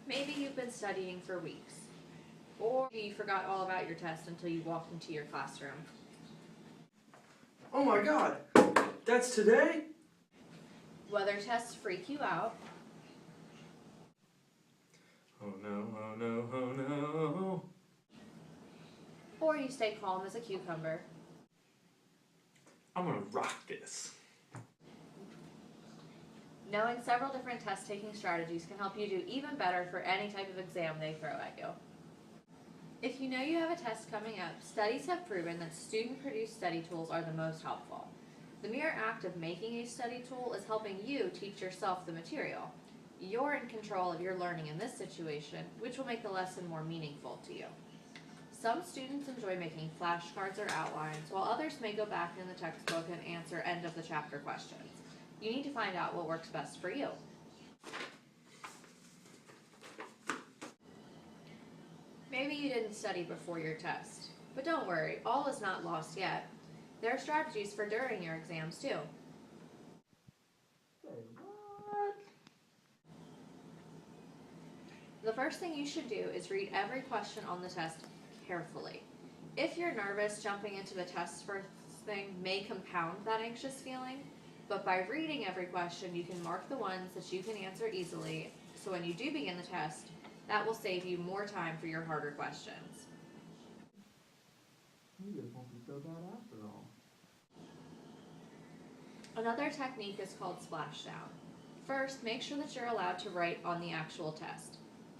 Maybe you've been studying for weeks, or you forgot all about your test until you walked into your classroom. Oh my God, that's today? Whether tests freak you out, Oh no, oh no, oh no. or you stay calm as a cucumber, I'm gonna rock this. knowing several different test-taking strategies can help you do even better for any type of exam they throw at you. If you know you have a test coming up, studies have proven that student-produced study tools are the most helpful. The mere act of making a study tool is helping you teach yourself the material. You're in control of your learning in this situation, which will make the lesson more meaningful to you. Some students enjoy making flashcards or outlines, while others may go back in the textbook and answer end-of-the-chapter questions. You need to find out what works best for you. Maybe you didn't study before your test, but don't worry, all is not lost yet. There are strategies for during your exams too. Say what? The first thing you should do is read every question on the test carefully. If you're nervous, jumping into the test first thing may compound that anxious feeling, but by reading every question, you can mark the ones that you can answer easily, so when you do begin the test, that will save you more time for your harder questions. Maybe it won't be so bad after all. Another technique is called splashdown. First, make sure that you're allowed to write on the actual test.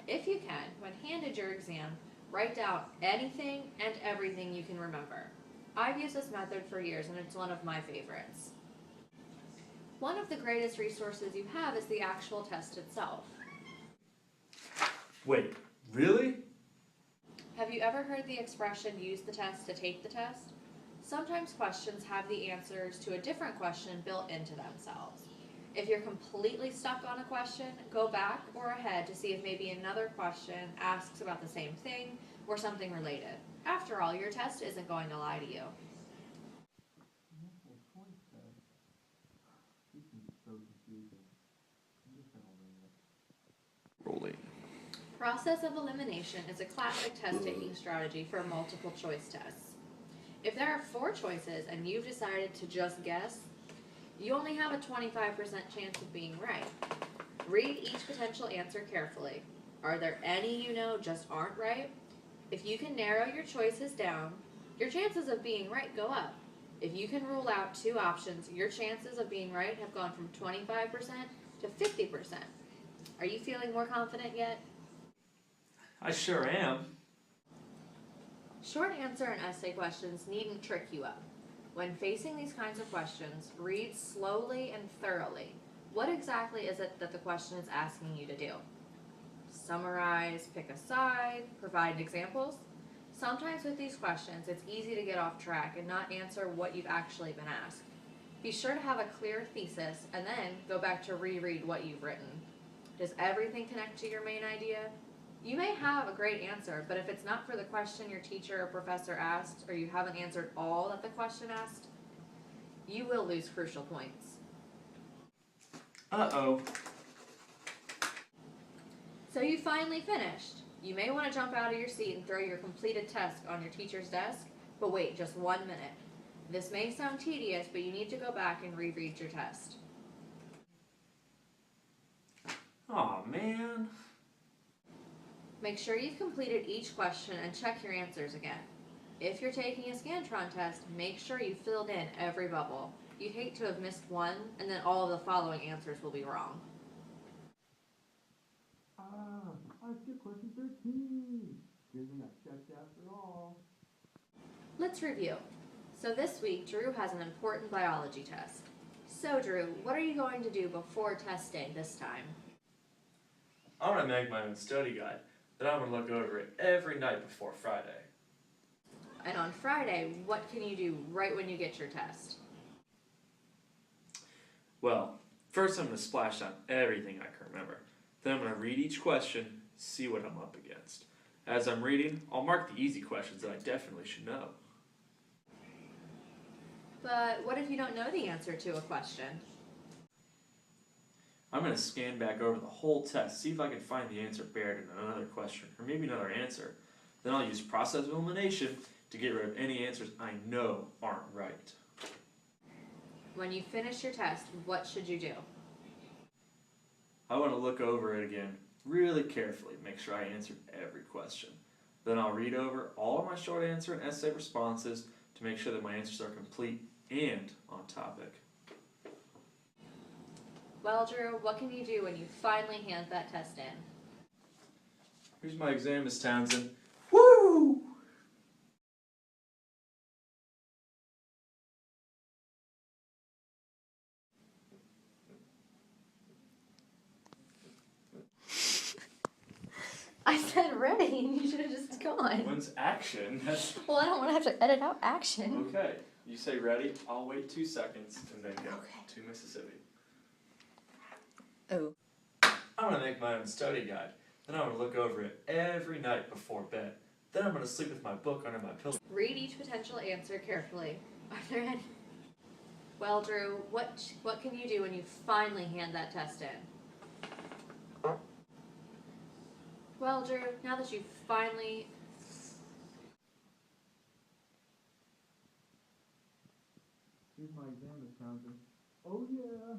If you can, when handed your exam, write down anything and everything you can remember. I've used this method for years and it's one of my favorites. One of the greatest resources you have is the actual test itself. Wait, really? Have you ever heard the expression, use the test to take the test? Sometimes questions have the answers to a different question built into themselves. If you're completely stuck on a question, go back or ahead to see if maybe another question asks about the same thing or something related. After all, your test isn't going to lie to you. Rolling. Process of elimination is a classic test-taking strategy for multiple choice tests. If there are 4 choices and you've decided to just guess, you only have a 25% chance of being right. Read each potential answer carefully. Are there any you know just aren't right? If you can narrow your choices down, your chances of being right go up. If you can rule out 2 options, your chances of being right have gone from 25% to 50%. Are you feeling more confident yet? I sure am. Short answer and essay questions needn't trick you up. When facing these kinds of questions, read slowly and thoroughly. What exactly is it that the question is asking you to do? Summarize, pick a side, provide examples. Sometimes with these questions, it's easy to get off track and not answer what you've actually been asked. Be sure to have a clear thesis and then go back to reread what you've written. Does everything connect to your main idea? You may have a great answer, but if it's not for the question your teacher or professor asked, or you haven't answered all that the question asked, you will lose crucial points. Uh-oh. So you finally finished. You may want to jump out of your seat and throw your completed test on your teacher's desk, but wait just 1 minute. This may sound tedious, but you need to go back and reread your test. Aw, man. Make sure you've completed each question and check your answers again. If you're taking a Scantron test, make sure you filled in every bubble. You'd hate to have missed one, and then all of the following answers will be wrong. I skipped question 13. Good thing I checked after all. Let's review. So this week, Drew has an important biology test. So Drew, what are you going to do before test day this time? I'm going to make my own study guide that I'm going to look over it every night before Friday. And on Friday, what can you do right when you get your test? Well, first I'm going to splash down everything I can remember. Then I'm going to read each question, see what I'm up against. As I'm reading, I'll mark the easy questions that I definitely should know. But what if you don't know the answer to a question? I'm going to scan back over the whole test, see if I can find the answer buried in another question, or maybe another answer. Then I'll use process of elimination to get rid of any answers I know aren't right. When you finish your test, what should you do? I want to look over it again really carefully, make sure I answered every question. Then I'll read over all of my short answer and essay responses to make sure that my answers are complete and on topic. Well, Drew, what can you do when you finally hand that test in? Here's my exam, Miss Townsend. Woo! I said ready, and you should have just gone. When's action? Well, I don't want to have to edit out action. Okay, you say ready, I'll wait 2 seconds and then go Okay. to Mississippi. Oh. I'm going to make my own study guide. Then I'm going to look over it every night before bed. Then I'm going to sleep with my book under my pillow. Read each potential answer carefully. Are there any? Well, Drew, what can you do when you finally hand that test in? Well, Drew, now that you've finally... Here's my exam, Miss Townsend. Oh yeah.